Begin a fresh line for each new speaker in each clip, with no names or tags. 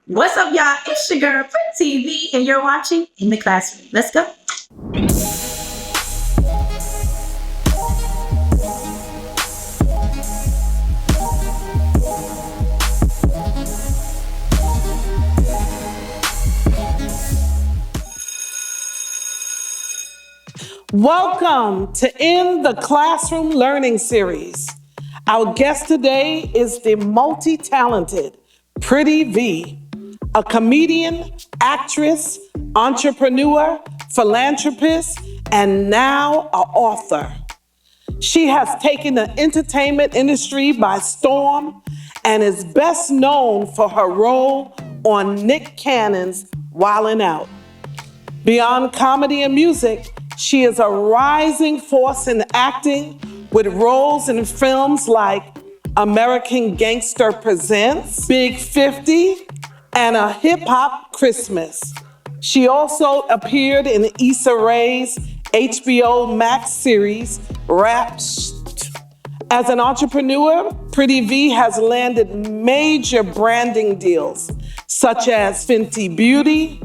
What's up, y'all? It's your girl, Pretty TV, and you're watching In the Classroom. Let's go.
Welcome to In the Classroom Learning Series. Our guest today is the multi-talented Pretty V, a comedian, actress, entrepreneur, philanthropist, and now an author. She has taken the entertainment industry by storm and is best known for her role on Nick Cannon's Wildin' Out. Beyond comedy and music, she is a rising force in acting with roles in films like American Gangster Presents, Big 50, and A Hip Hop Christmas. She also appeared in Issa Rae's HBO Max series, Wrapped. As an entrepreneur, Pretty V has landed major branding deals such as Fenty Beauty,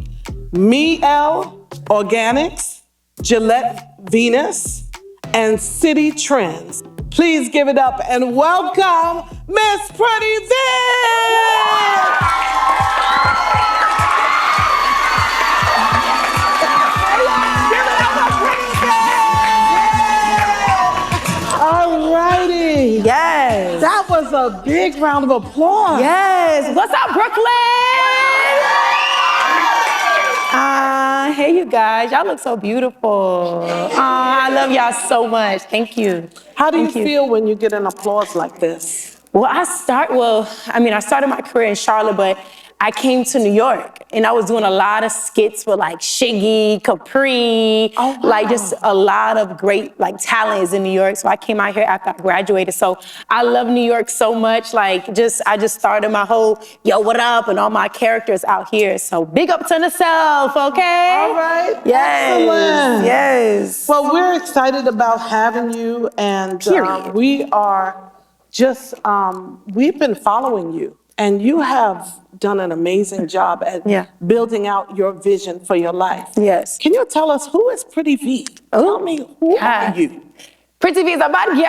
Mielle Organics, Gillette Venus, and City Trends. Please give it up and welcome Miss Pretty V! All righty.
Yes.
That was a big round of applause.
Yes. What's up, Brooklyn? Hey, you guys. Y'all look so beautiful. I love y'all so much. Thank you.
How do you feel when you get an applause like this?
Well, I started my career in Charlotte, but I came to New York and I was doing a lot of skits with like Shiggy, Capri, like just a lot of great like talents in New York. So I came out here after I graduated. So I love New York so much. I just started my whole yo, what up, and all my characters out here. So big up to the self, okay?
All right.
Yes.
Excellent.
Yes.
Well, we're excited about having you, and we are just, we've been following you, and you have done an amazing job at building out your vision for your life.
Yes.
Can you tell us, who is Pretty V? Tell me, who are you?
Pretty V is a bad girl.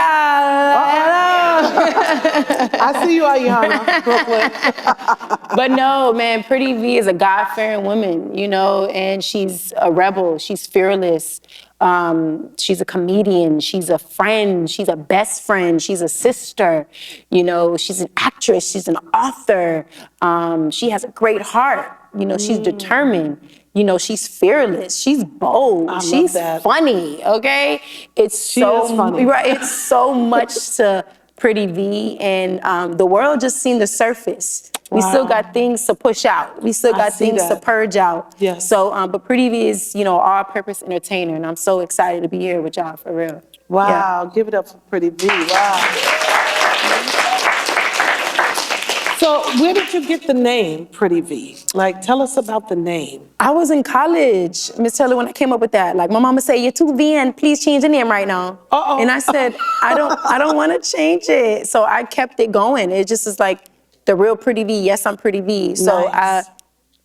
I see you, Ayana, Brooklyn.
But no, man, Pretty V is a God-fearing woman, you know, and she's a rebel. She's fearless. She's a comedian. She's a friend. She's a best friend. She's a sister. You know, she's an actress. She's an author. She has a great heart. You know, she's determined. You know, she's fearless. She's bold. She's funny. Okay,
She is funny.
Right. It's so much to Pretty V, and the world just seen the surface. We still got things to push out. We still got things to purge out.
Yes.
So, but Pretty V is, you know, all-purpose entertainer, and I'm so excited to be here with y'all, for real.
Wow, give it up for Pretty V. Wow. So where did you get the name Pretty V? Like, tell us about the name.
I was in college, Miss Taylor, when I came up with that. Like, my mama said, "You're too VN, please change the name right now."
Uh-oh.
And I said, I don't want to change it. So I kept it going. It just is like the real Pretty V. Yes, I'm Pretty V. So
Nice.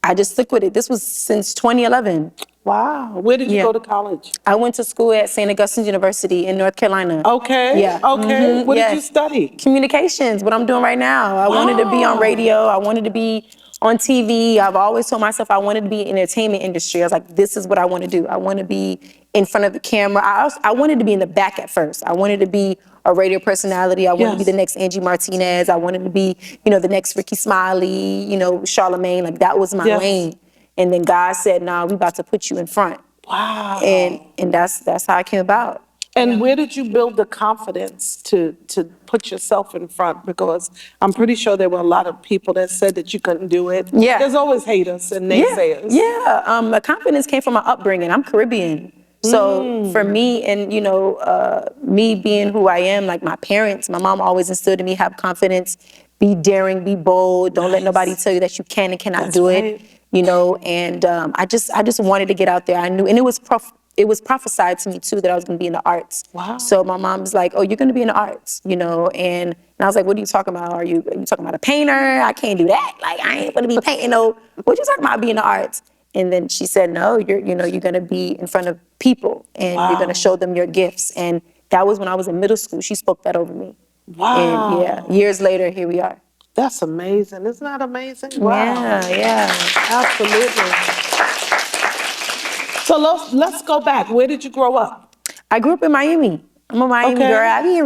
I just stuck with it. This was since 2011.
Wow. Where did you go to college?
I went to school at St. Augustine's University in North Carolina.
Okay.
Yeah.
Okay. What did you study?
Communications, what I'm doing right now. I wanted to be on radio. I wanted to be on TV. I've always told myself I wanted to be in the entertainment industry. I was like, this is what I want to do. I want to be in front of the camera. I wanted to be in the back at first. I wanted to be a radio personality. I wanted to be the next Angie Martinez. I wanted to be, you know, the next Ricky Smiley, you know, Charlemagne. Like, that was my lane. And then God said, "Nah, we about to put you in front."
Wow.
And that's how it came about.
And where did you build the confidence to put yourself in front? Because I'm pretty sure there were a lot of people that said that you couldn't do it.
Yeah.
There's always haters and naysayers.
Yeah. The confidence came from my upbringing. I'm Caribbean. So for me, and you know, me being who I am, like my parents, my mom always instilled in me, have confidence, be daring, be bold. Don't let nobody tell you that you can and cannot do it. You know, and I just wanted to get out there. I knew, and it was it was prophesied to me too that I was going to be in the arts.
Wow.
So my mom was like, "Oh, you're going to be in the arts," and I was like, "What are you talking about? Are you talking about a painter? I can't do that. Like, I ain't going to be painting. No, what you talking about being in the arts?" And then she said, "No, you're going to be in front of people, and you're going to show them your gifts." And that was when I was in middle school. She spoke that over me.
Wow.
And yeah, years later, here we are.
That's amazing. Isn't that amazing? Wow.
Yeah.
Absolutely. So let's go back. Where did you grow up?
I grew up in Miami. I'm a Miami
Okay.
girl. I'm a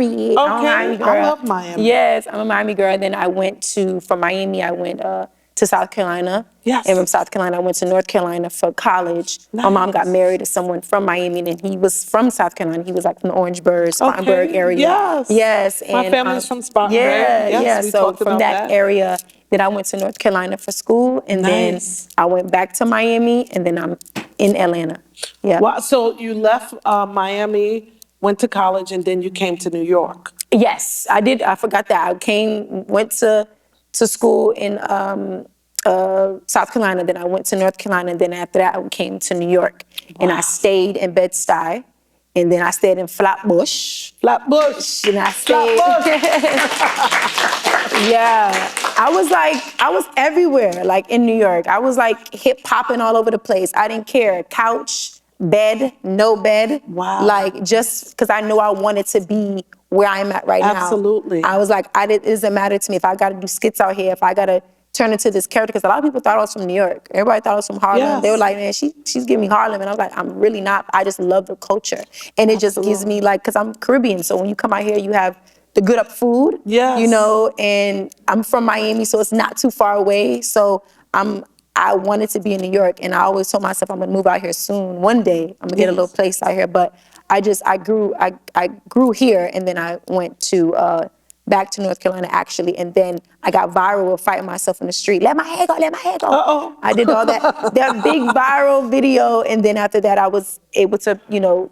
Miami girl.
I love Miami.
Yes, I'm a Miami girl. And then from Miami, I went to South Carolina.
Yes.
And from South Carolina, I went to North Carolina for college.
Nice.
My mom got married to someone from Miami, and he was from South Carolina. He was like from the Orangeburg, Spartanburg area.
Yes.
Yes.
My
and,
family's from Spartanburg.
Yeah,
Yes,
yeah.
we
So
talked
from
about
that area, then I went to North Carolina for school, and
Nice.
then I went back to Miami, and then I'm in Atlanta. Yeah.
Wow. So you left Miami, went to college, and then you came to New York.
Yes, I did. I forgot that. Went to school in South Carolina, then I went to North Carolina, and then after that I came to New York. And I stayed in Bed-Stuy, and then I stayed in Flatbush.
Flatbush.
And I stayed. Yeah, I was everywhere, like in New York. I was like hip hopping all over the place. I didn't care. Couch, bed, no bed.
Wow.
Like just because I knew I wanted to be where I'm at right now.
Absolutely.
I was like, it doesn't matter to me if I got to do skits out here, if I got to turn into this character, because a lot of people thought I was from New York. Everybody thought I was from Harlem.
Yes.
They were like, man, she's giving me Harlem. And I was like, I'm really not. I just love the culture. And it just gives me like, because I'm Caribbean, so when you come out here, you have the good up food,
Yes.
and I'm from Miami, so it's not too far away. So I wanted to be in New York, and I always told myself I'm gonna move out here soon. One day, I'm gonna get a little place out here. But I grew here, and then I went to back to North Carolina actually, and then I got viral with fighting myself in the street. Let my hair go, let my hair go.
Uh-oh.
I did all that big viral video, and then after that, I was able to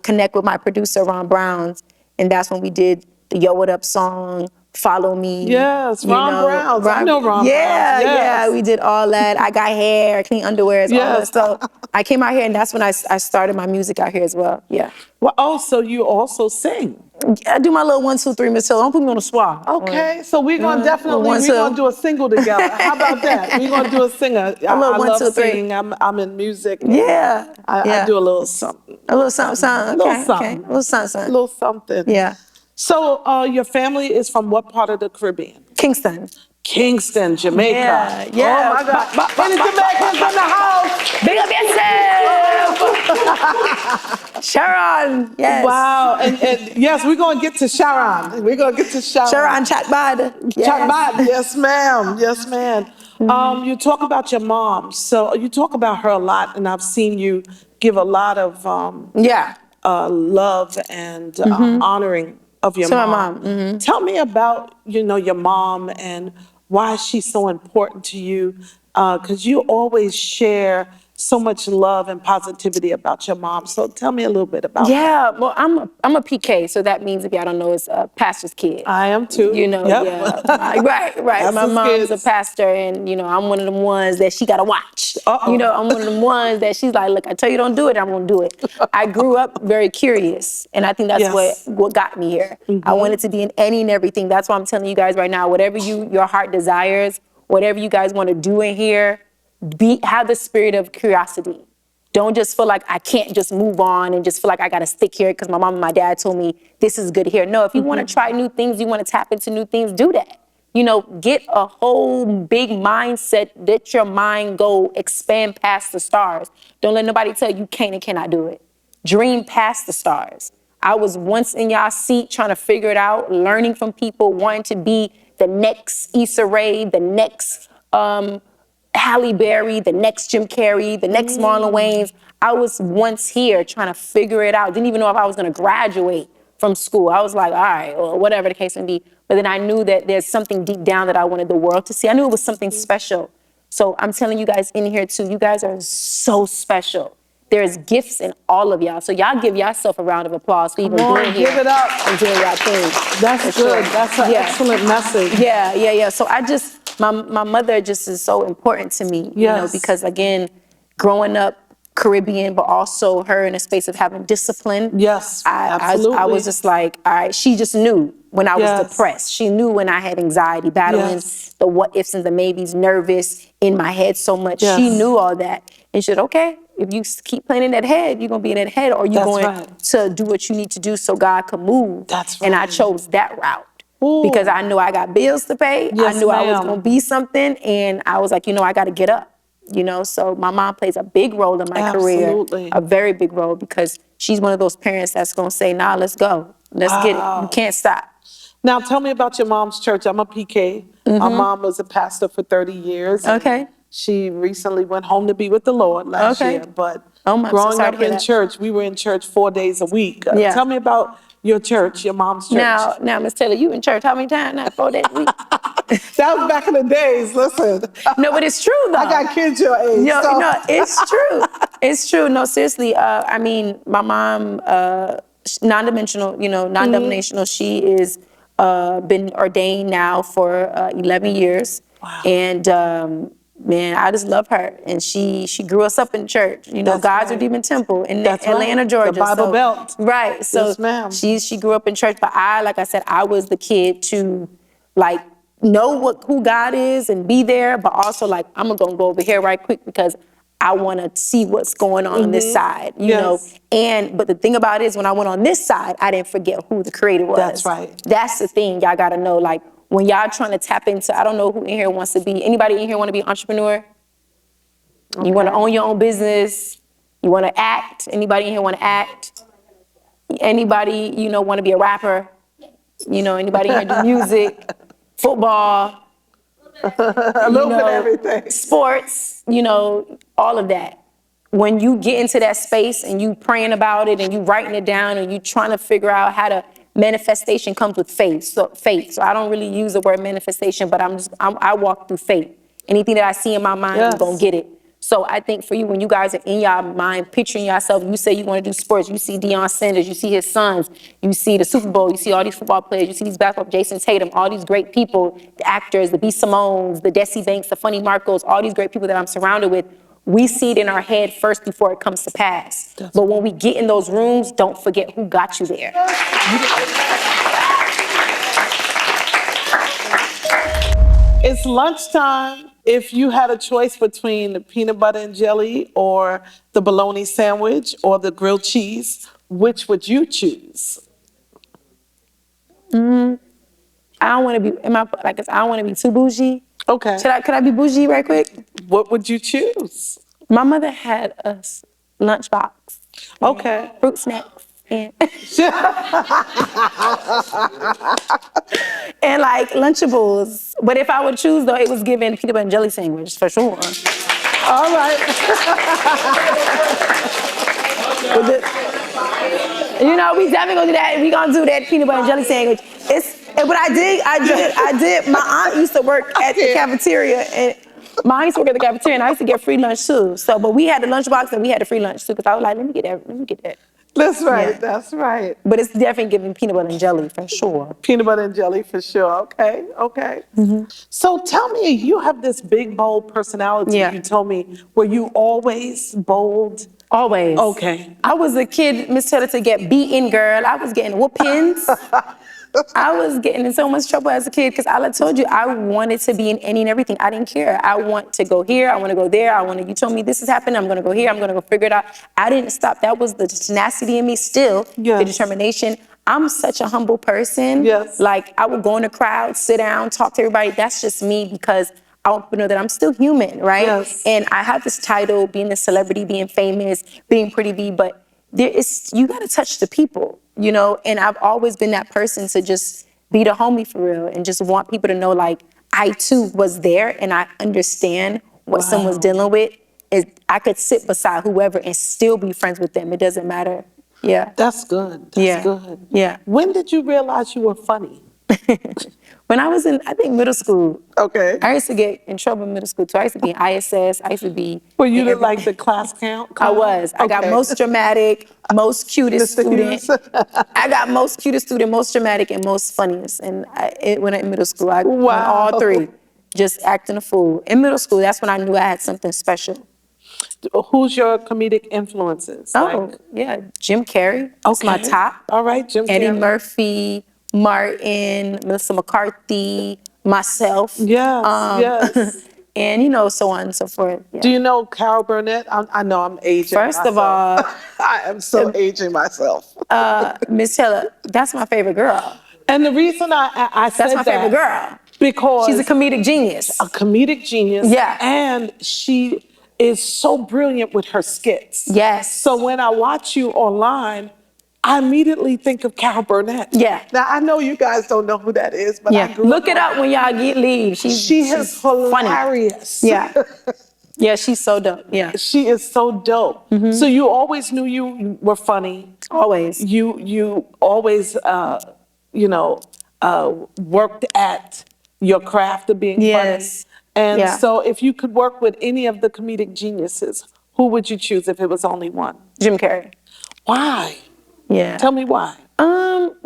connect with my producer Ron Browns, and that's when we did the Yo What Up song. Follow Me.
Yes, Ron Browns. I know Ron
yeah,
Browns. Yes.
Yeah, we did all that. I got hair, clean underwear, all that.
Yes.
So I came out here, and that's when I started my music out here as well. Yeah.
Well, so you also sing.
I do my little 1, 2, 3, Miss Hill. Don't put me on the spot.
Okay, so we're gonna definitely
One, two.
do a single together. How about that? We're gonna do a singer. I
little one,
love
two, three.
singing. I'm in music.
Yeah.
I do a little something.
A little something, something.
A little
Okay,
something.
okay. A little something,
A
something.
little something.
Yeah.
So your family is from what part of the Caribbean?
Kingston.
Kingston, Jamaica.
Yeah, yeah.
Oh my God. Any Jamaicans in the house?
Big up yourself! Sharon, yes.
Wow. And yes, we're gonna get to Sharon. We're gonna get to Sharon.
Sharon Chatbad. Yes.
Chatbad. Yes, ma'am. Yes, ma'am. You talk about your mom. So you talk about her a lot, and I've seen you give a lot of
Yeah.
love and honoring of your
To my
mom.
mom.
Tell me about your mom and why she's so important to you, because you always share so much love and positivity about your mom. So tell me a little bit about that.
Yeah, well, I'm a PK, so that means if y'all don't know, it's a pastor's kid.
I am too.
Yep. Yeah. Right. My
Pastor's
mom's
kids.
a pastor, and I'm one of them ones that she gotta watch.
Uh-oh.
I'm one of them ones that she's like, look, I tell you don't do it, I'm gonna do it. I grew up very curious, and I think that's
Yes.
what got me here. I wanted to be in any and everything. That's why I'm telling you guys right now, whatever your heart desires, whatever you guys want to do in here, have the spirit of curiosity. Don't just feel like I can't just move on and just feel like I got to stick here because my mom and my dad told me this is good here. No, if you want to try new things, you want to tap into new things, do that. Get a whole big mindset, let your mind go expand past the stars. Don't let nobody tell you can and cannot do it. Dream past the stars. I was once in y'all seat trying to figure it out, learning from people, wanting to be the next Issa Rae, the next Halle Berry, the next Jim Carrey, the next Marlon Wayans. I was once here trying to figure it out. Didn't even know if I was going to graduate from school. I was like, all right, or whatever the case may be. But then I knew that there's something deep down that I wanted the world to see. I knew it was something special. So I'm telling you guys in here too, you guys are so special. There's gifts in all of y'all. So y'all give yourself a round of applause for even being here.
Give it up.
And doing y'all thing.
That's
For
good.
sure.
That's an excellent message.
Yeah. So my mother just is so important to me,
Yes.
because again, growing up Caribbean, but also her in a space of having discipline.
Yes,
I
absolutely.
was just like, all right, she just knew when I was
Yes.
depressed. She knew when I had anxiety, battling
Yes.
the what ifs and the maybes, nervous in my head so much.
Yes.
She knew all that. And she said, okay, if you keep playing in that head, you're going to be in that head, or you're
That's
going
right.
to do what you need to do so God can move.
That's
And I
right.
chose that route.
Ooh.
Because I knew I got bills to pay.
Yes,
I knew I was
ma'am.
going to be something. And I was like, I got to get up. So my mom plays a big role in my
Absolutely.
career, a very big role, because she's one of those parents that's going to say, nah, let's go. Let's get it. You can't stop.
Now, tell me about your mom's church. I'm a PK. My mom was a pastor for 30 years.
Mm-hmm. Okay.
She recently went home to be with the Lord last
Okay.
year. But
Oh, I'm so
growing
sorry
up
to hear
in
that.
church, we were in church 4 days a week.
Yeah.
Tell me about your church, your mom's church.
Now, Miss Taylor, you in church how many times now? 4 days a week?
That was back in the days. Listen.
No, but it's true though.
I got kids your age.
No,
so.
no, it's true. It's true. No, seriously. My mom, non-dimensional, non-denominational. She is been ordained now for 11 years.
Wow.
And man, I just love her. And she grew us up in church.
That's
God's
right.
Redeeming Temple in
That's
Atlanta,
right.
Georgia.
The Bible Belt.
Right. So
Yes, ma'am.
she grew up in church, but like I said, I was the kid to know who God is and be there, but also I'm gonna go over here right quick because I want to see what's going on this side, you know. But the thing about it is, when I went on this side, I didn't forget who the creator was.
That's right.
That's the thing y'all gotta know. When y'all trying to tap into, I don't know who in here wants to be. Anybody in here want to be an entrepreneur? You want to own your own business? You want to act? Anybody in here want to act? Anybody want to be a rapper? Anybody in here do music, football?
A little bit of everything.
Sports, all of that. When you get into that space and you praying about it and you writing it down and you trying to figure out how to, manifestation comes with faith. So I don't really use the word manifestation, but I walk through faith. Anything that I see in my mind, I'm gonna get it. So I think for you, when you guys are in your mind, picturing yourself, you say you want to do sports, you see Deion Sanders, you see his sons, you see the Super Bowl, you see all these football players, you see these basketball, Jason Tatum, all these great people, the actors, the B. Simones, the Desi Banks, the Funny Marcos, all these great people that I'm surrounded with. We see it in our head first before it comes to pass. But when we get in those rooms, don't forget who got you there.
It's lunchtime. If you had a choice between the peanut butter and jelly or the bologna sandwich or the grilled cheese, which would you choose?
I don't want to be, I don't want to be too bougie.
Okay.
Could I be bougie right quick?
What would you choose?
My mother had a lunchbox.
Okay.
Fruit snacks and and Lunchables. But if I would choose though, it was given peanut butter and jelly sandwich for sure.
All right.
We definitely gonna do that. We gonna do that peanut butter and jelly sandwich. But I did. My aunt used to work at the cafeteria, and my aunt used to work at the cafeteria, and I used to get free lunch too. So, but we had the lunchbox and we had the free lunch too, because I was like, let me get that.
That's right.
Yeah.
That's right.
But it's definitely giving peanut butter and jelly for sure.
Peanut butter and jelly for sure. Okay. So tell me, you have this big, bold personality.
Yeah.
You told me, were you always bold?
Always.
Okay.
I was a kid, Miss Taylor, to get beaten, girl. I was getting whoopings. I was getting in so much trouble as a kid because I told you I wanted to be in any and everything. I didn't care. I want to go here. I want to go there. You told me this is happening. I'm going to go here. I'm going to go figure it out. I didn't stop. That was the tenacity in me still,
Yes.
the determination. I'm such a humble person.
Yes.
I would go in the crowd, sit down, talk to everybody. That's just me because I want people to know that I'm still human, right?
Yes.
And I have this title, being a celebrity, being famous, being Pretty V, but you got to touch the people, and I've always been that person to just be the homie for real and just want people to know I too was there and I understand what someone's dealing with. I could sit beside whoever and still be friends with them. It doesn't matter. Yeah.
That's good. That's good.
Yeah.
When did you realize you were funny?
When I was in, I think, middle school.
Okay.
I used to get in trouble in middle school too. I used to be in ISS. I used to be.
Were you the class count?
I was. I got most dramatic, most cutest
Mr.
student.
Hughes.
I got most cutest student, most dramatic, and most funniest. And when in middle school, I won
Wow.
all three. Just acting a fool. In middle school, that's when I knew I had something special.
Who's your comedic influences?
Oh, yeah, Jim Carrey. That's my
Okay.
top.
All right, Jim
Eddie
Carrey.
Murphy, Martin, Melissa McCarthy, myself.
Yes, yes.
And, so on and so forth. Yeah.
Do you know Carol Burnett? I know I'm aging
First of
myself.
all,
I am so aging myself.
Miss Taylor, that's my favorite girl.
And the reason I said
That's my favorite girl.
because
She's a comedic genius.
a comedic genius.
Yeah.
And she is so brilliant with her skits.
Yes.
So when I watch you online, I immediately think of Carol Burnett.
Yeah.
Now I know you guys don't know who that is, but I
Yeah.
grew
Look
up
it up when y'all leave.
She is hilarious.
Funny. Yeah. Yeah, she's so dope. Yeah.
She is so dope. So you always knew you were funny.
Always.
You always worked at your craft of being
Yes.
funny. And
Yeah.
so if you could work with any of the comedic geniuses, who would you choose if it was only one?
Jim Carrey.
Why?
Yeah.
Tell me why.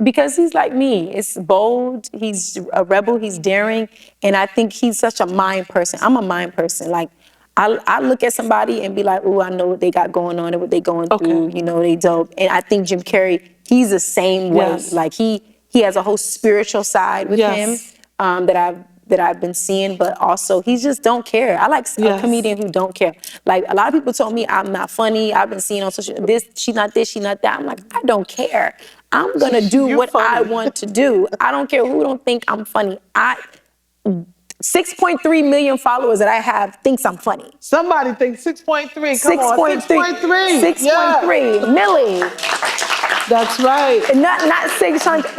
Because he's like me. It's bold. He's a rebel. He's daring, and I think he's such a mind person. I'm a mind person. Like, I look at somebody and be like, "Ooh, I know what they got going on and what they going through. They dope." And I think Jim Carrey, he's the same way.
Yes.
Like he has a whole spiritual side with
Yes.
him that I've been seeing, but also he just don't care. I like a
Yes.
comedian who don't care. Like a lot of people told me I'm not funny. I've been seeing on social she's not this, she's not that. I'm like, I don't care. I'm gonna do
You're
what I
funny.
want to do. I don't care who don't think I'm funny. 6.3 million followers that I have thinks I'm funny.
Somebody thinks 6.3. Come on, 6.3.
6.3 milli.
That's right.
Not 600.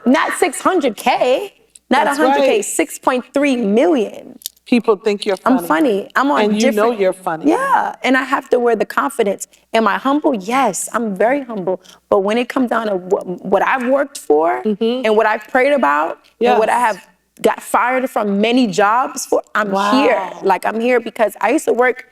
Not 600K. Not
That's
100K.
right.
6.3 million.
People think you're funny.
I'm funny. I'm on
And you know
different.
you're funny.
Yeah, and I have to wear the confidence. Am I humble? Yes, I'm very humble. But when it comes down to what I've worked for and what I've prayed about and what I
Yes.
have got fired from many jobs for, I'm
Wow.
here. Like I'm here because I used to work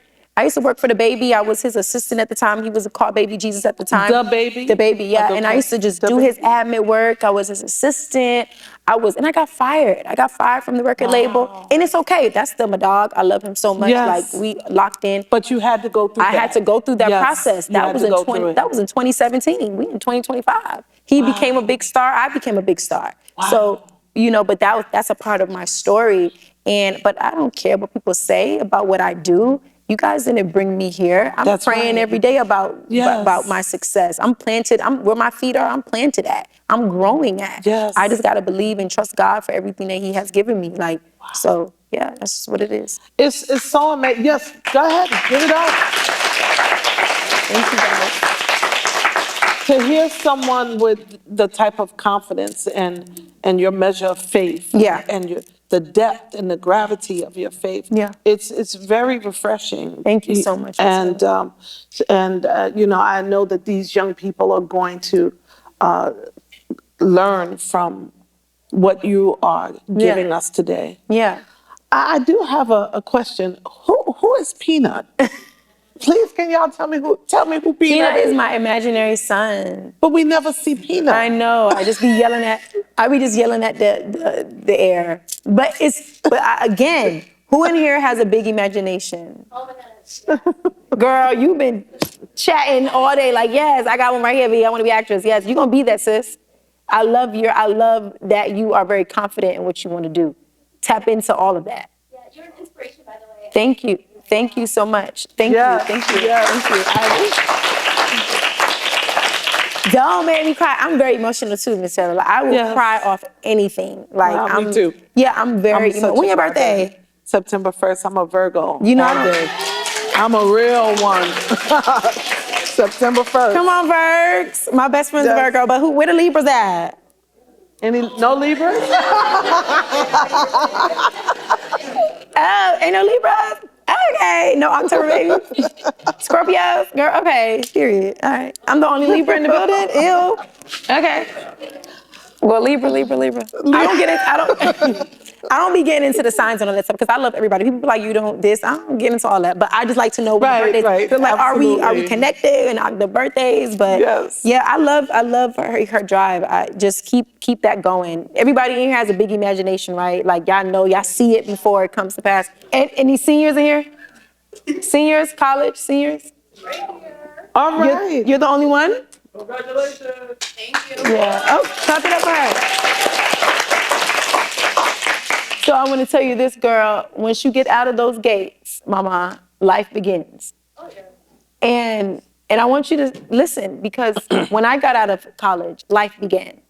for the baby. I was his assistant at the time. He was called Baby Jesus at the time.
The Baby?
The Baby, yeah. And I used to just do his admin work. I was his assistant. And I got fired. I got fired from the record label. And it's okay. That's still my dog. I love him so much.
Yes.
Like we locked in.
But you had to go through
I had to go through that
Yes,
process.
you
That
had
was
to
in
go through it.
that was in 2017. We in 2025. He became a big star. I became a big star. So, but that's a part of my story. But I don't care what people say about what I do. You guys didn't bring me here. I'm
That's
praying
right.
every day about my success. I'm planted. Where my feet are, I'm planted at. I'm growing at.
Yes.
I just gotta believe and trust God for everything that He has given me. So yeah, that's just what it is.
It's so amazing. Yes, go ahead, give it up.
Thank you guys.
To hear someone with the type of confidence and your measure of faith,
Yeah.
and the depth and the gravity of your faith,
Yeah.
it's very refreshing.
Thank you so much.
And I know that these young people are going to learn from what you are giving us today.
Yeah.
I do have a question. Who is Peanut? Please, can y'all tell me who Peanut
Peanut
is?
is my imaginary son.
But we never see Peanut.
I know. I be just yelling at the air. But again, who in here has a big imagination?
Oh my gosh.
Girl, you've been chatting all day like, yes, I got one right here, B. I want to be actress. Yes, you're gonna be that, sis. I love that you are very confident in what you want to do. Tap into all of that.
Yeah, you're an inspiration, by the way.
Thank you. Thank you so much. Thank you. Thank you. Thank you. Don't make me cry. I'm very emotional too, Miss Taylor. Like, I will cry off anything. Like
Wow, me too.
Yeah, I'm very.
such
When
a
your
Virgo.
birthday?
September 1st. I'm a Virgo.
You know
all
I
day. I'm a real one. September 1st.
Come on, Virgs. My best friend's
Yes.
Virgo, but where the Libras at?
No Libras?
Oh, ain't no Libras? Okay, no October baby. Scorpios, girl, okay, period. All right, I'm the only Libra in the building, ew. Okay. Well, Libra. I don't be getting into the signs and all that stuff because I love everybody. People be like, you don't this, I don't get into all that. But I just like to know what
Right,
birthdays.
right,
Feel like, are we
absolutely.
connected and the birthdays? But
Yes.
yeah, I love her drive. I just keep that going. Everybody in here has a big imagination, right? Like y'all know, y'all see it before it comes to pass. And any seniors in here? Seniors, college, seniors?
All right.
You're the only one? Congratulations. Thank you. Yeah. Oh, clap it up for her. So I want to tell you this, girl, once you get out of those gates, mama, life begins. Oh, yeah. And I want you to listen, because when I got out of college, life began.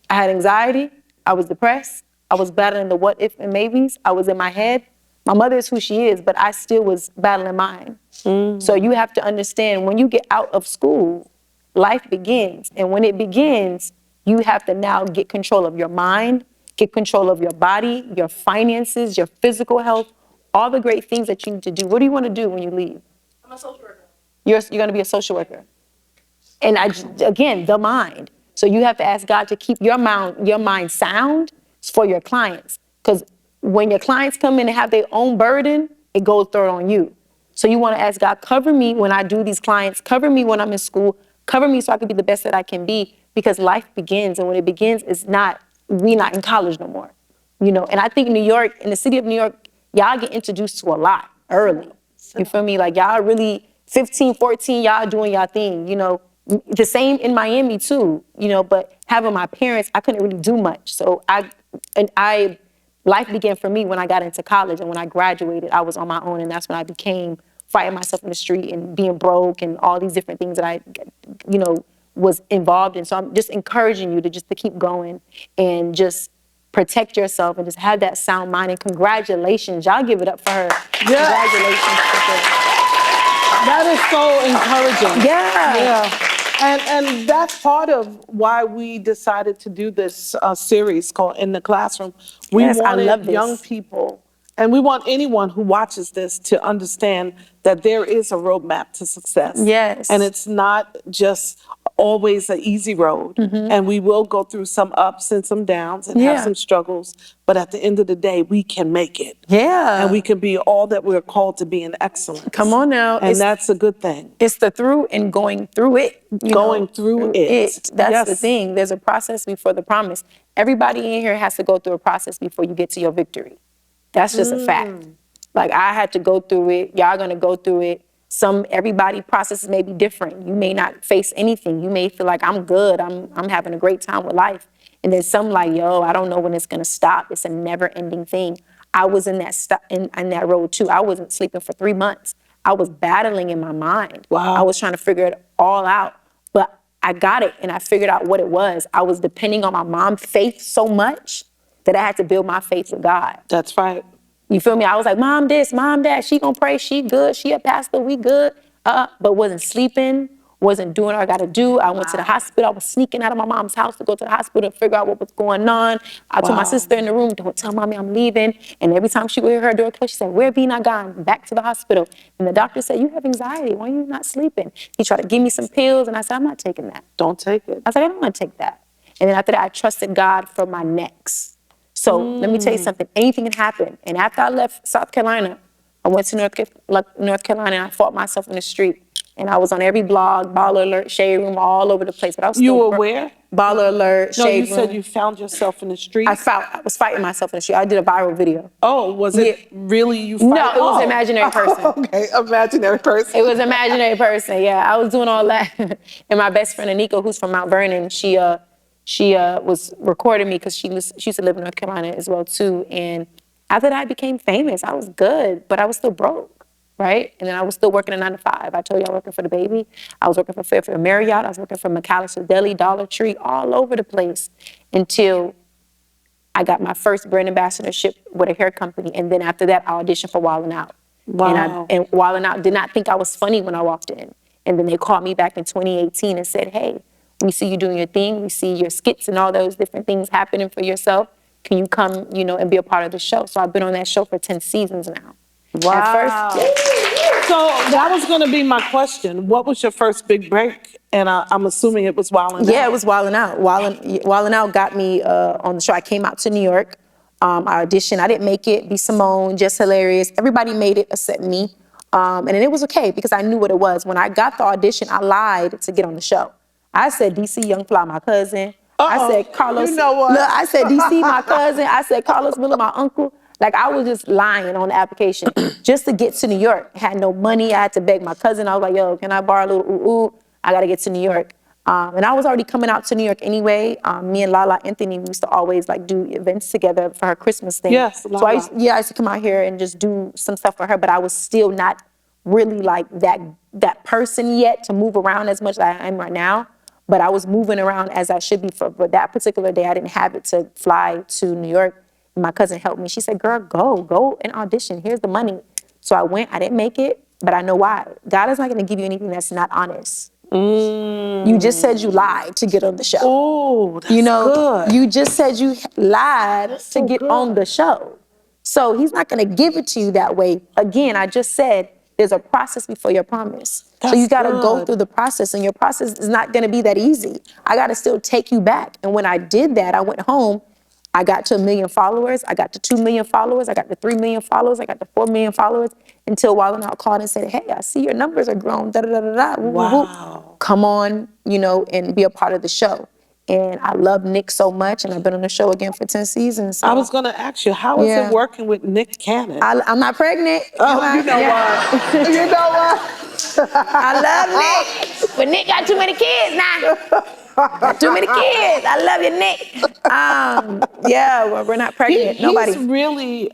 I had anxiety. I was depressed. I was battling the what if and maybes. I was in my head. My mother is who she is, but I still was battling mine. So you have to understand, when you get out of school, life begins. And when it begins, you have to now get control of your mind, get control of your body, your finances, your physical health, all the great things that you need to do. What do you want to do when you leave?
I'm a social worker.
You're going to be a social worker. And again, the mind. So you have to ask God to keep your mind sound for your clients. Because when your clients come in and have their own burden, it goes through on you. So you want to ask God, cover me when I do these clients, cover me when I'm in school, cover me so I can be the best that I can be, because life begins. And when it begins, we not in college no more. And I think New York, in the city of New York, y'all get introduced to a lot early. You feel me? Like y'all really 15, 14, y'all doing y'all thing, The same in Miami too, but having my parents, I couldn't really do much. So life began for me when I got into college, and when I graduated, I was on my own, and that's when I became fighting myself in the street and being broke and all these different things that I, was involved in. So I'm just encouraging you to keep going and just protect yourself and just have that sound mind. And congratulations, y'all give it up for her.
Yeah.
Congratulations.
That is so encouraging.
Yeah.
And that's part of why we decided to do this series called In the Classroom. We
Yes, I
wanted
love this.
young people, and we want anyone who watches this to understand that there is a roadmap to success.
Yes.
And it's not just always an easy road. And we will go through some ups and some downs and have
Yeah.
some struggles. But at the end of the day, we can make it.
Yeah.
And we can be all that we're called to be in excellence.
Come on now.
And that's a good thing.
It's the through and going through it.
Going through it.
That's
Yes.
the thing. There's a process before the promise. Everybody in here has to go through a process before you get to your victory. That's just a fact. Like, I had to go through it. Y'all gonna go through it. Everybody processes may be different. You may not face anything. You may feel like, I'm good. I'm having a great time with life. And then some like, yo, I don't know when it's gonna stop. It's a never ending thing. I was in that road too. I wasn't sleeping for 3 months. I was battling in my mind.
Wow.
I was trying to figure it all out. But I got it, and I figured out what it was. I was depending on my mom's faith so much that I had to build my faith with God.
That's right.
You feel me? I was like, Mom this, Mom that, she gonna pray, she good, she a pastor, we good. But wasn't sleeping, wasn't doing what I gotta do. I went to the hospital. I was sneaking out of my mom's house to go to the hospital to figure out what was going on. I told my sister in the room, don't tell Mommy I'm leaving. And every time she would hear her door close, she said, where be not gone? Back to the hospital. And the doctor said, you have anxiety, why are you not sleeping? He tried to give me some pills, and I said, I'm not taking that.
Don't take it.
I was like, I don't want to take that. And then after that, I trusted God for my next. So let me tell you something, anything can happen. And after I left South Carolina, I went to North Carolina, and I fought myself in the street. And I was on every blog, Baller Alert, Shade Room, all over the place. But I was
You
still
were where?
Baller Alert,
No, you
Shade Room.
said you found yourself in the street.
I was fighting myself in the street. I did a viral video.
Oh, was it really you fight?
No, it was an imaginary person.
Okay, imaginary person.
It was an imaginary person, yeah. I was doing all that. And my best friend, Anika, who's from Mount Vernon, she was recording me because she used to live in North Carolina as well too. And after that, I became famous. I was good, but I was still broke, right? And then I was still working a 9 to 5. I told you I was working for the baby. I was working for Fairfield Marriott. I was working for McAllister Deli, Dollar Tree, all over the place until I got my first brand ambassadorship with a hair company. And then after that, I auditioned for Wildin' Out.
Wow.
And Wildin' Out did not think I was funny when I walked in. And then they called me back in 2018 and said, hey, we see you doing your thing. We see your skits and all those different things happening for yourself. Can you come, and be a part of the show? So I've been on that show for 10 seasons now.
Wow.
At first,
So that was going to be my question. What was your first big break? And I'm assuming it was Wildin' Out.
yeah, it was Wildin' Out. Wildin' Out got me on the show. I came out to New York. I auditioned. I didn't make it. B. Simone, Just Hilarious. Everybody made it except me. And then it was okay because I knew what it was. When I got the audition, I lied to get on the show. I said DC Young Fly, my cousin. I said Carlos.
You know what?
Look, I said DC, my cousin. I said Carlos Miller, my uncle. Like I was just lying on the application just to get to New York. Had no money. I had to beg my cousin. I was like, yo, can I borrow a little ooh? I got to get to New York. And I was already coming out to New York anyway. Me and Lala Anthony, we used to always like do events together for her Christmas thing.
Yes,
So
Lala.
I used to come out here and just do some stuff for her, but I was still not really like that person yet to move around as much as I am right now. But I was moving around as I should be but that particular day, I didn't have it to fly to New York. My cousin helped me. She said, girl, go and audition. Here's the money. So I went, I didn't make it, but I know why. God is not gonna give you anything that's not honest. You just said you lied to get on the show.
Oh, that's good.
You just said you lied to get on the show. So he's not gonna give it to you that way. Again, I just said there's a process before your promise. So you gotta go through the process, and your process is not gonna be that easy. I gotta still take you back. And when I did that, I went home, I got to 1 million followers, I got to 2 million followers, I got to 3 million followers, I got to 4 million followers, until Wild 'N Out called and said, hey, I see your numbers are grown, da-da-da-da-da.
Wow.
Come on, and be a part of the show. And I love Nick so much, and I've been on the show again for 10 seasons. So
I was going to ask you, how is
Yeah.
it working with Nick Cannon?
I'm not pregnant.
Oh, you know what? You know what?
I love Nick, but Nick got too many kids now. Got too many kids. I love you, Nick. Well, we're not pregnant. Nobody.
He's really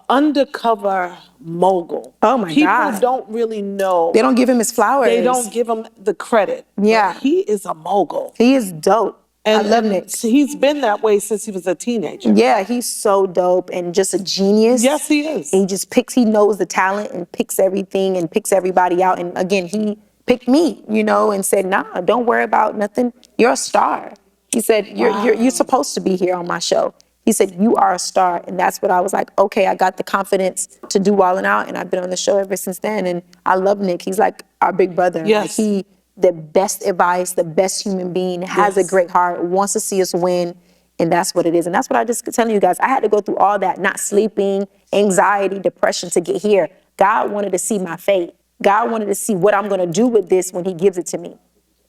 undercover mogul.
Oh, my God.
People don't really know.
They don't give him his flowers.
They don't give him the credit.
Yeah.
But he is a mogul.
He is dope. I love Nick.
He's been that way since he was a teenager.
Yeah, he's so dope and just a genius.
Yes, he is.
And he knows the talent and picks everything and picks everybody out. And again, he picked me, and said, nah, don't worry about nothing. You're a star. He said, you're supposed to be here on my show. He said, you are a star. And that's what I was like, okay, I got the confidence to do Wild 'N Out. And I've been on the show ever since then. And I love Nick. He's like our big brother.
Yes.
Like the best advice, the best human being, has a great heart, wants to see us win. And that's what it is. And that's what I just telling you guys. I had to go through all that, not sleeping, anxiety, depression to get here. God wanted to see my fate. God wanted to see what I'm going to do with this when he gives it to me.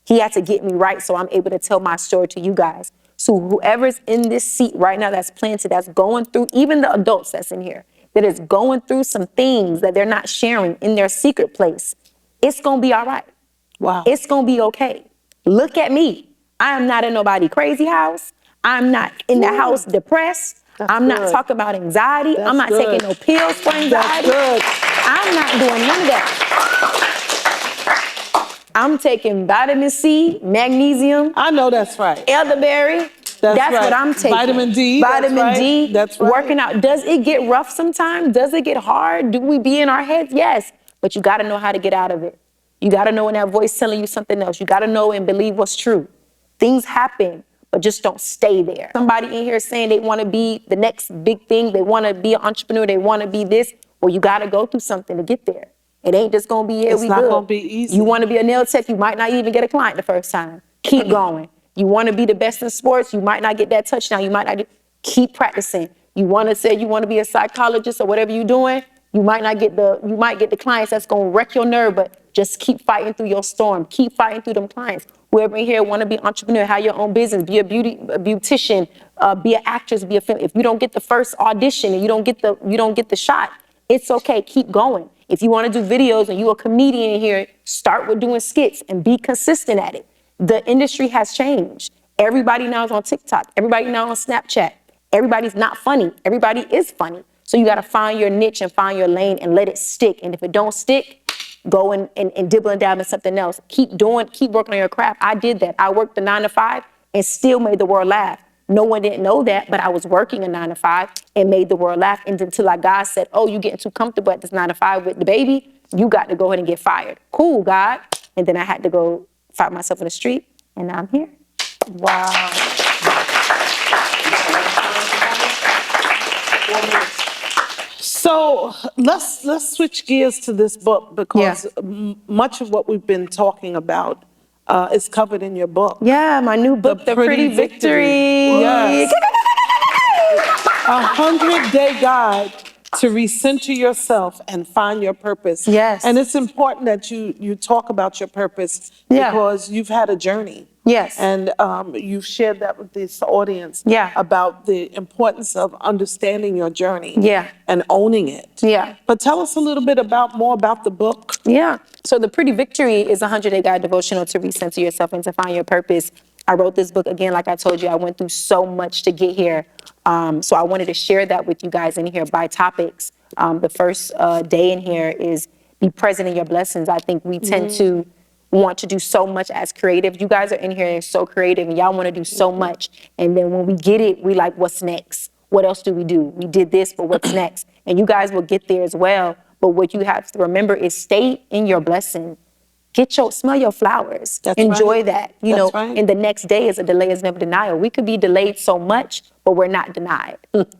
He had to get me right so I'm able to tell my story to you guys. So whoever's in this seat right now that's planted, that's going through, even the adults that's in here, that is going through some things that they're not sharing in their secret place, it's going to be all right.
Wow.
It's going to be okay. Look at me. I am not in nobody crazy house. I'm not in the house depressed. I'm not talking about anxiety. I'm not taking no pills for anxiety. I'm not doing none of that. I'm taking vitamin C, magnesium.
I know that's right.
Elderberry. That's
right.
what I'm taking.
Vitamin D.
Vitamin D.
That's right.
Working out. Does it get rough sometimes? Does it get hard? Do we be in our heads? Yes. But you got to know how to get out of it. You got to know when that voice telling you something else. You got to know and believe what's true. Things happen, but just don't stay there. Somebody in here saying they want to be the next big thing. They want to be an entrepreneur. They want to be this. Well, you got to go through something to get there. It ain't just going to be,
It's not going to be easy.
You want to be a nail tech, you might not even get a client the first time. Keep going. You want to be the best in sports, you might not get that touchdown. You might not keep practicing. You want to say you want to be a psychologist or whatever you're doing, you might get the clients that's going to wreck your nerve, but just keep fighting through your storm. Keep fighting through them clients. Whoever in here want to be an entrepreneur, have your own business, be a beautician, be an actress, be a film. If you don't get the first audition and you don't get the shot, it's okay. Keep going. If you want to do videos and you're a comedian here, start with doing skits and be consistent at it. The industry has changed. Everybody now is on TikTok. Everybody now on Snapchat. Everybody's not funny. Everybody is funny. So you got to find your niche and find your lane and let it stick. And if it don't stick, go and dibble and dab in something else. Keep working on your craft. I did that. I worked the 9 to 5 and still made the world laugh. No one didn't know that, but I was working a 9 to 5 and made the world laugh. And until God said, oh, you're getting too comfortable at this 9 to 5 with the baby, you got to go ahead and get fired. Cool, God. And then I had to go fight myself in the street, and now I'm here.
Wow. So let's switch gears to this book because much of what we've been talking about is covered in your book.
Yeah, my new book, The Pretty Victory.
Yes. 100-day guide to recenter yourself and find your purpose.
Yes.
And it's important that you talk about your purpose because you've had a journey.
Yes.
And you've shared that with this audience.
Yeah.
About the importance of understanding your journey.
Yeah.
And owning it.
Yeah.
But tell us a little bit more about the book.
Yeah. So The Pretty Victory is a 100-day guide devotional to recenter yourself and to find your purpose. I wrote this book, again, like I told you, I went through so much to get here. So I wanted to share that with you guys in here by topics. The first day in here is be present in your blessings. I think we tend to want to do so much as creative. You guys are in here so creative and y'all want to do so much. And then when we get it, we like, what's next? What else do? We did this, but what's next? And you guys will get there as well. But what you have to remember is stay in your blessing. Smell your flowers.
That's
Enjoy
right.
that.
That's right.
And the next day is a delay is never denial. We could be delayed so much, but we're not denied.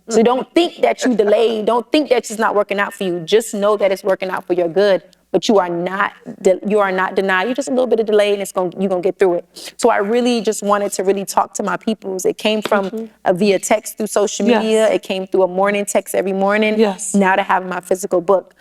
So don't think that you delayed. Don't think that it's not working out for you. Just know that it's working out for your good. But you are not denied. You're just a little bit of delay, and you're gonna get through it. So I really just wanted to really talk to my peoples. It came from via text through social media.
Yes.
It came through a morning text every morning.
Yes.
Now to have my physical book.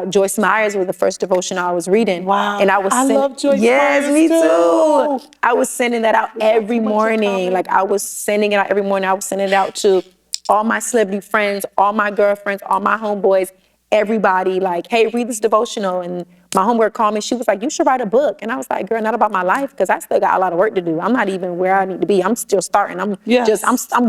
Joyce Myers was the first devotion I was reading.
Wow.
And I
love Joyce
yes,
Myers
me
too.
I was sending that out every morning. Like I was sending it out every morning. I was sending it out to all my celebrity friends, all my girlfriends, all my homeboys, everybody. Like, hey, read this devotional. And my homegirl called me. She was like, you should write a book. And I was like, girl, not about my life, because I still got a lot of work to do. I'm not even where I need to be. I'm still starting. I'm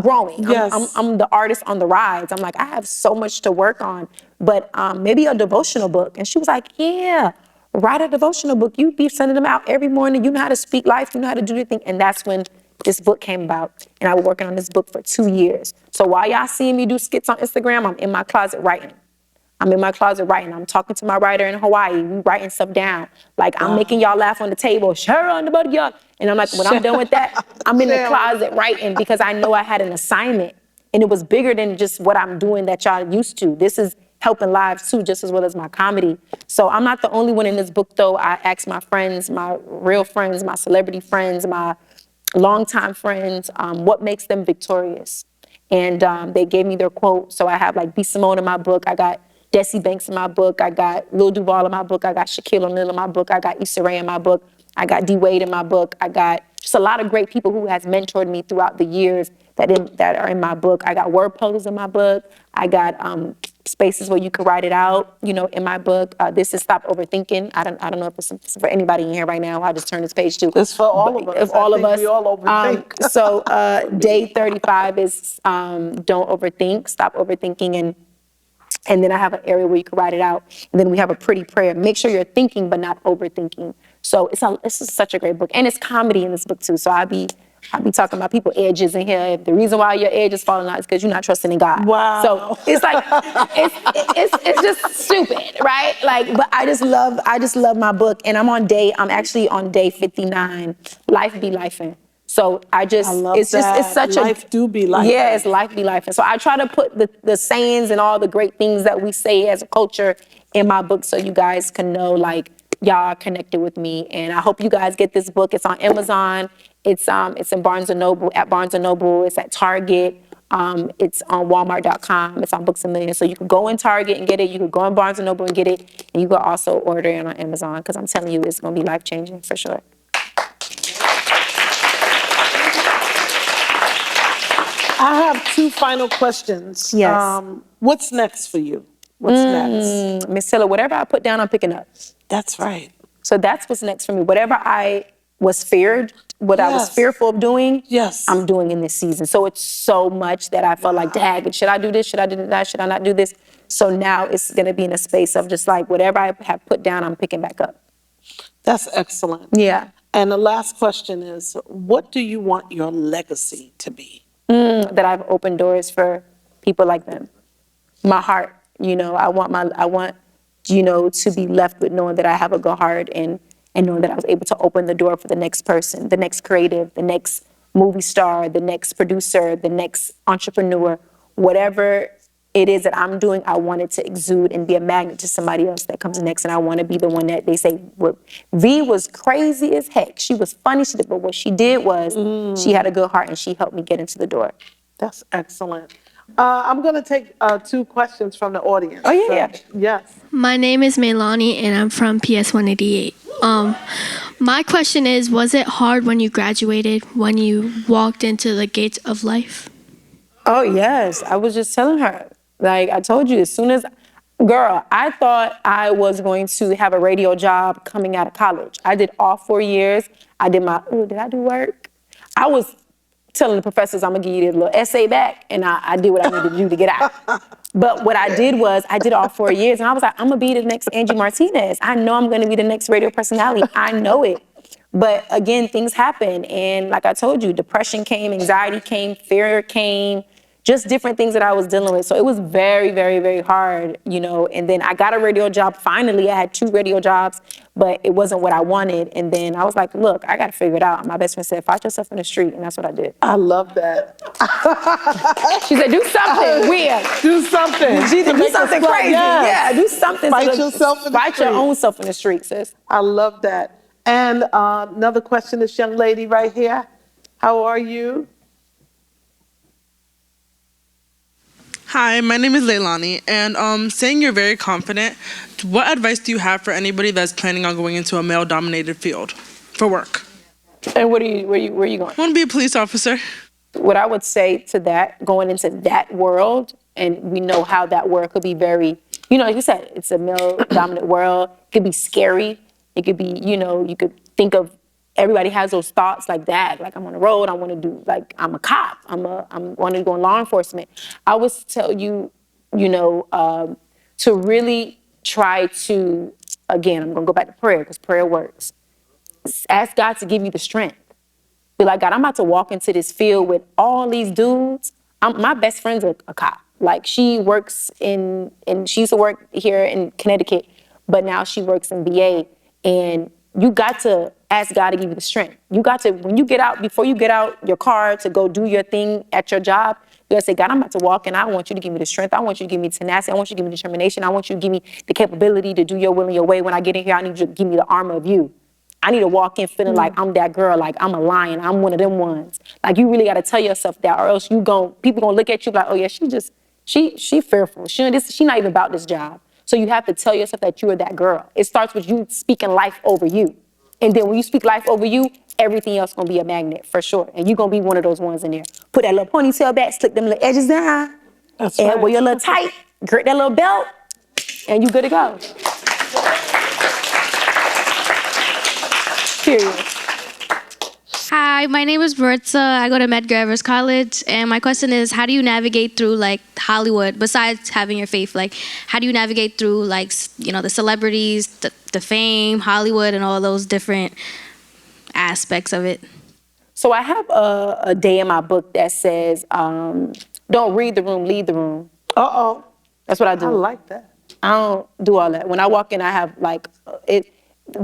growing.
Yes.
I'm the artist on the rise. I'm like, I have so much to work on, but maybe a devotional book. And she was like, yeah, write a devotional book. You be sending them out every morning. You know how to speak life. You know how to do your thing. And that's when this book came about. And I was working on this book for 2 years. So while y'all seeing me do skits on Instagram, I'm in my closet writing. I'm talking to my writer in Hawaii. We writing stuff down. Like, I'm making y'all laugh on the table. Share on the backyard. And I'm like, when I'm done with that, I'm in the closet writing, because I know I had an assignment. And it was bigger than just what I'm doing that y'all used to. This is helping lives too, just as well as my comedy. So I'm not the only one in this book, though. I asked my friends, my real friends, my celebrity friends, my longtime friends, what makes them victorious. And they gave me their quote. So I have like B. Simone in my book. I got Desi Banks in my book. I got Lil Duval in my book. I got Shaquille O'Neal in my book. I got Issa Rae in my book. I got D. Wade in my book. I got just a lot of great people who has mentored me throughout the years that are in my book. I got word puzzles in my book. I got spaces where you can write it out, in my book. This is Stop Overthinking. I don't know if it's for anybody in here right now. I just turned this page to.
It's for all of us.
If all of us.
We all overthink.
So day 35 is Don't Overthink, Stop Overthinking, and then I have an area where you can write it out. And then we have a pretty prayer. Make sure you're thinking, but not overthinking. So this is such a great book. And it's comedy in this book too. So I be talking about people edges in here. The reason why your edge is falling out is because you're not trusting in God.
Wow.
So it's like, it's just stupid, right? Like, but I just love my book. And I'm actually on day 59. Life be lifing. So
I love
it's such
life do be life.
Yeah, it's life be life. And so I try to put the sayings and all the great things that we say as a culture in my book, so you guys can know, like, y'all are connected with me. And I hope you guys get this book. It's on Amazon. It's in Barnes & Noble, at Barnes & Noble. It's at Target. It's on Walmart.com. It's on Books A Million. So you can go in Target and get it. You can go in Barnes & Noble and get it. And you can also order it on Amazon, because I'm telling you, it's going to be life-changing for sure.
I have 2 final questions.
Yes.
What's next for you? What's next?
Miss Tiller, whatever I put down, I'm picking up.
That's right.
So that's what's next for me. Whatever I was I was fearful of doing,
Yes.
I'm doing in this season. So it's so much that I felt like, dang, should I do this? Should I do that? Should I not do this? So now it's going to be in a space of just like, whatever I have put down, I'm picking back up.
That's excellent.
Yeah.
And the last question is, what do you want your legacy to be?
That I've opened doors for people like them. My heart, I want, to be left with knowing that I have a good heart, and knowing that I was able to open the door for the next person, the next creative, the next movie star, the next producer, the next entrepreneur, whatever it is that I'm doing, I want it to exude and be a magnet to somebody else that comes next. And I want to be the one that they say, well, V was crazy as heck. She was funny, but what she did was she had a good heart, and she helped me get into the door.
That's excellent. I'm going to take 2 questions from the audience.
Oh, yeah.
Yes.
My name is Melani, and I'm from PS 188.
My question is, was it hard when you graduated, when you walked into the gates of life?
Oh, yes. I was just telling her. Like, I told you, as soon as, girl, I thought I was going to have a radio job coming out of college. I did all 4 years. I did did I do work? I was telling the professors, I'm gonna give you this little essay back, and I did what I needed to do to get out. But what I did was, I did all 4 years, and I was like, I'm gonna be the next Angie Martinez. I know I'm gonna be the next radio personality. I know it. But again, things happen. And like I told you, depression came, anxiety came, fear came, just different things that I was dealing with. So it was very, very, very hard, you know. And then I got a radio job. Finally, I had 2 radio jobs, but it wasn't what I wanted. And then I was like, look, I got to figure it out. My best friend said, fight yourself in the street. And that's what I did.
I love that.
She said, do something weird.
Do something.
She said, do something crazy.
Yes.
Yeah, do something.
Fight yourself in the
Fight
street.
your own self in the street, sis.
I love that. And another question, this young lady right here. How are you?
Hi, my name is Leilani, and saying you're very confident, what advice do you have for anybody that's planning on going into a male-dominated field for work?
And where are you going?
I want to be a police officer.
What I would say to that, going into that world, and we know how that world could be very, you know, like you said, it's a male-dominant world. It could be scary. It could be, you know, you could think of, everybody has those thoughts like that. Like, I'm on the road, I want to do, like, I'm a cop. I'm wanting to go in law enforcement. I always tell you, you know, to really try to, again, I'm going to go back to prayer because prayer works. Ask God to give you the strength. Be like, God, I'm about to walk into this field with all these dudes. My best friend's a cop. Like, she works and she used to work here in Connecticut, but now she works in VA. And you got to ask God to give you the strength. You got to, when you get out, before you get out your car to go do your thing at your job, you gotta say, God, I'm about to walk and I want you to give me the strength. I want you to give me tenacity. I want you to give me determination. I want you to give me the capability to do your will and your way. When I get in here, I need you to give me the armor of you. I need to walk in feeling like I'm that girl, like I'm a lion. I'm one of them ones. Like, you really got to tell yourself that, or else people gonna look at you like, oh yeah, she fearful. She not even about this job. So you have to tell yourself that you are that girl. It starts with you speaking life over you. And then when you speak life over you, everything else gonna be a magnet for sure. And you're gonna be one of those ones in there. Put that little ponytail back, slick them little edges down.
That's
and
right.
wear your little tight, grip that little belt, and you good to go. Period.
Hi, my name is Maritza. I go to Medgar Evers College, and my question is, how do you navigate through like Hollywood, besides having your faith? Like, how do you navigate through like, you know, the celebrities, the fame, Hollywood, and all those different aspects of it?
So I have a day in my book that says, don't read the room, lead the room.
Uh-oh.
That's what I do.
I like that.
I don't do all that. When I walk in, I have like,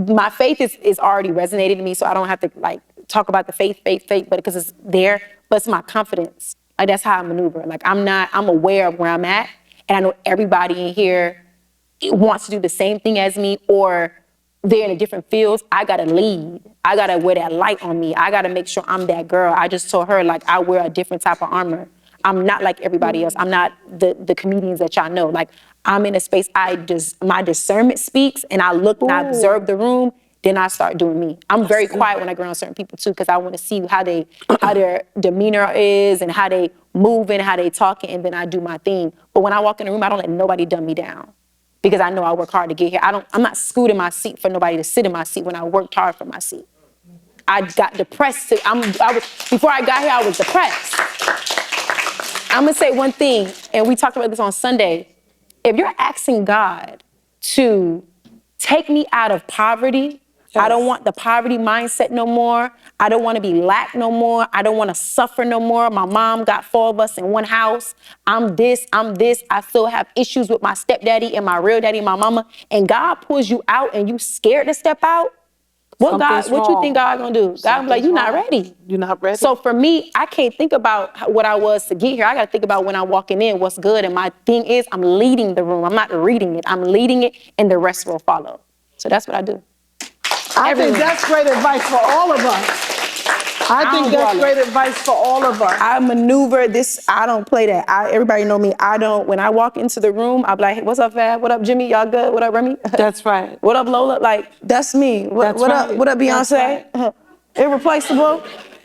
my faith is already resonated in me, so I don't have to like talk about the faith, but because it's there, but it's my confidence. Like, that's how I maneuver. Like, I'm aware of where I'm at, and I know everybody in here wants to do the same thing as me, or they're in a different fields. I gotta lead. I gotta wear that light on me. I gotta make sure I'm that girl. I just told her, like, I wear a different type of armor. I'm not like everybody else. I'm not the comedians that y'all know. Like, I'm in a space, my discernment speaks, and I look and I observe the room, then I start doing me. I'm very quiet when I go around certain people too, because I want to see how their demeanor is and how they move and how they talk, and then I do my thing. But when I walk in the room, I don't let nobody dumb me down, because I know I work hard to get here. I'm not scooting my seat for nobody to sit in my seat when I worked hard for my seat. I got depressed. Before I got here, I was depressed. I'm gonna say one thing, and we talked about this on Sunday. If you're asking God to take me out of poverty, yes. I don't want the poverty mindset no more. I don't want to be lack no more. I don't want to suffer no more. My mom got 4 of us in one house. I'm this. I still have issues with my stepdaddy and my real daddy and my mama. And God pulls you out and you scared to step out. What you think God gonna do? God be like, you're not ready.
You're not ready.
So for me, I can't think about what I was to get here. I gotta think about when I'm walking in, what's good. And my thing is, I'm leading the room. I'm not reading it. I'm leading it, and the rest will follow. So that's what I do.
I think that's great advice for all of us. I think
don't
that's
do all
great advice for all of us.
I maneuver this. I don't play that. Everybody know me. I don't. When I walk into the room, I'm like, hey, what's up, Fab? What up, Jimmy? Y'all good? What up, Remy?
That's right.
What up, Lola? Like, that's me. What
That's
up?
right.
What up,
That's
Beyonce? Irreplaceable.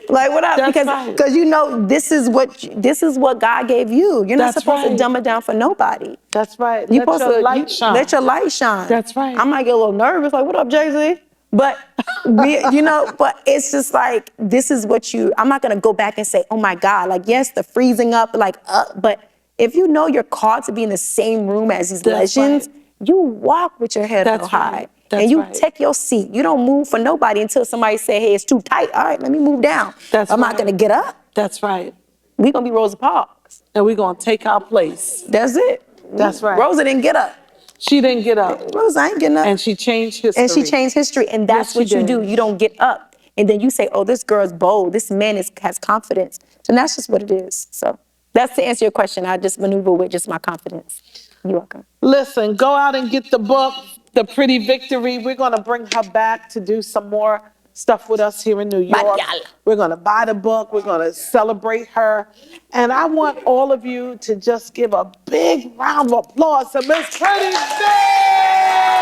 Like, what up?
That's
Because you know this is what God gave you. You're not
That's
supposed to
right.
dumb it down for nobody.
That's right.
You
Let
supposed
your
to
light shine.
let your light shine.
That's right.
I might get a little nervous, like, what up, Jay-Z? But but it's just like, this is what I'm not gonna go back and say, oh my God, like, yes, the freezing up, like, but if you know you're called to be in the same room as these
That's
legends,
right.
you walk with your head held
That's
high.
right. That's
and you
right.
take your seat. You don't move for nobody until somebody say, hey, it's too tight. All right, let me move down.
That's
I'm
right.
not gonna get up.
That's right.
We gonna be Rosa Parks.
And we're going to take our place.
That's it.
That's right.
Rosa didn't get up.
She didn't get up.
Rosa ain't getting up.
And she changed history.
And she changed history, and that's
Yes,
what
she
you
did.
do. You don't get up, and then you say, "Oh, this girl's bold. This man has confidence." So that's just what it is. So that's to answer your question. I just maneuver with just my confidence. You're welcome.
Listen, go out and get the book, The Pretty Victory. We're going to bring her back to do some more stuff with us here in New York.
Mariala.
We're going to buy the book. We're going to celebrate her. And I want all of you to just give a big round of applause to Miss Pretty Vic!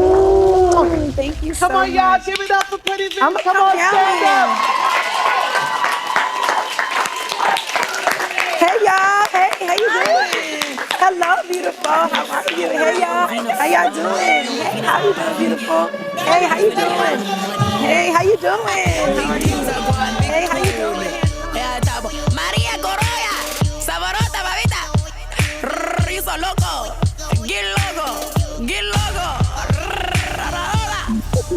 Thank you so
Come on,
much.
y'all, give it up for Pretty Vic.
I'ma
Come
come
on,
down
stand
there.
up.
Hey y'all. Hey, how you doing? Hello, beautiful. How are you? Hey y'all. How y'all doing? Hey, how you doing, beautiful? Hey, how you doing? Hey, how you doing? How are you? Hey, how you doing?
María Corolla, saborota, babita. Rizo loco, get loco, get loco.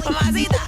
Mamacita.